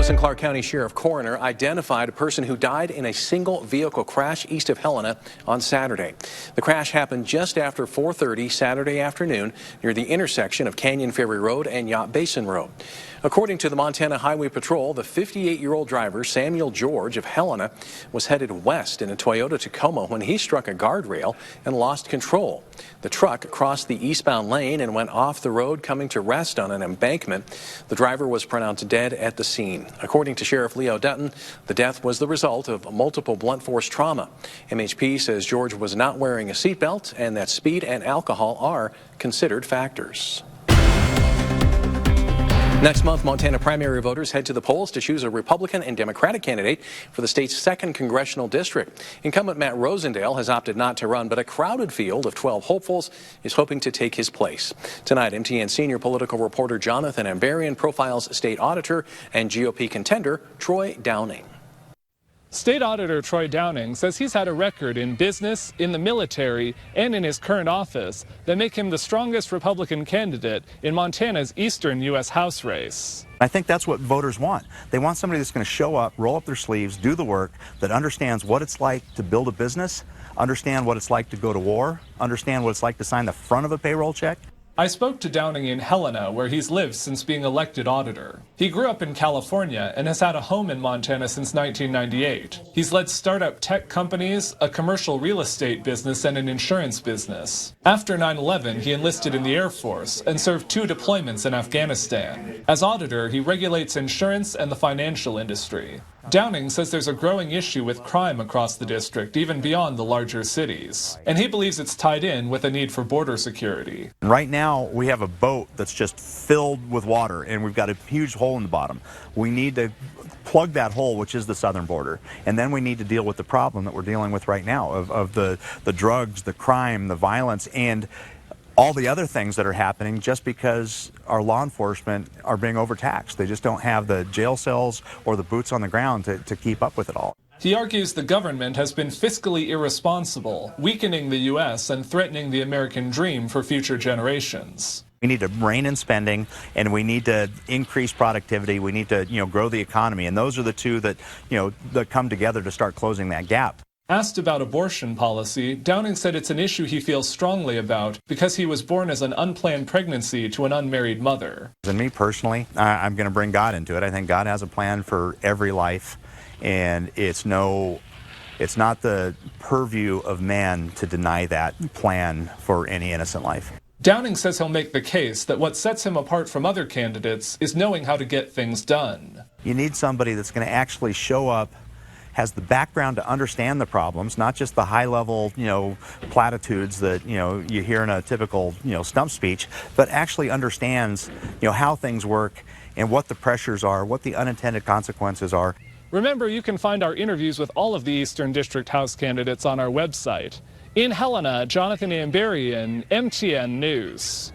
Lewis and Clark County Sheriff Coroner identified a person who died in a single vehicle crash east of Helena on Saturday. The crash happened just after 4:30 Saturday afternoon near the intersection of Canyon Ferry Road and Yacht Basin Road. According to the Montana Highway Patrol, the 58-year-old driver, Samuel George of Helena, was headed west in a Toyota Tacoma when he struck a guardrail and lost control. The truck crossed the eastbound lane and went off the road, coming to rest on an embankment. The driver was pronounced dead at the scene. According to Sheriff Leo Dutton, the death was the result of multiple blunt force trauma. MHP says George was not wearing a seatbelt and that speed and alcohol are considered factors. Next month, Montana primary voters head to the polls to choose a Republican and Democratic candidate for the state's 2nd congressional district. Incumbent Matt Rosendale has opted not to run, but a crowded field of 12 hopefuls is hoping to take his place. Tonight, MTN senior political reporter Jonathan Ambarian profiles state auditor and GOP contender Troy Downing. State Auditor Troy Downing says he's had a record in business, in the military, and in his current office that make him the strongest Republican candidate in Montana's eastern U.S. House race. I think that's what voters want. They want somebody that's going to show up, roll up their sleeves, do the work, that understands what it's like to build a business, understand what it's like to go to war, understand what it's like to sign the front of a payroll check. I spoke to Downing in Helena, where he's lived since being elected auditor. He grew up in California and has had a home in Montana since 1998. He's led startup tech companies, a commercial real estate business, and an insurance business. After 9/11, he enlisted in the Air Force and served 2 deployments in Afghanistan. As auditor, he regulates insurance and the financial industry. Downing says there's a growing issue with crime across the district, even beyond the larger cities. And he believes it's tied in with a need for border security. Right now, we have a boat that's just filled with water, and we've got a huge hole in the bottom. We need to plug that hole, which is the southern border. And then we need to deal with the problem that we're dealing with right now of the drugs, the crime, the violence, and all the other things that are happening just because our law enforcement are being overtaxed. They just don't have the jail cells or the boots on the ground to keep up with it all. He argues the government has been fiscally irresponsible, weakening the U.S. and threatening the American dream for future generations. We need to rein in spending, and we need to increase productivity. We need to, grow the economy, and those are the two that, that come together to start closing that gap. Asked about abortion policy, Downing said it's an issue he feels strongly about because he was born as an unplanned pregnancy to an unmarried mother. And me personally, I'm going to bring God into it. I think God has a plan for every life, and it's not the purview of man to deny that plan for any innocent life. Downing says he'll make the case that what sets him apart from other candidates is knowing how to get things done. You need somebody that's going to actually show up, has the background to understand the problems, not just the high-level, platitudes that, you hear in a typical, stump speech, but actually understands, how things work and what the pressures are, what the unintended consequences are. Remember, you can find our interviews with all of the Eastern District House candidates on our website. In Helena, Jonathan Ambarian, MTN News.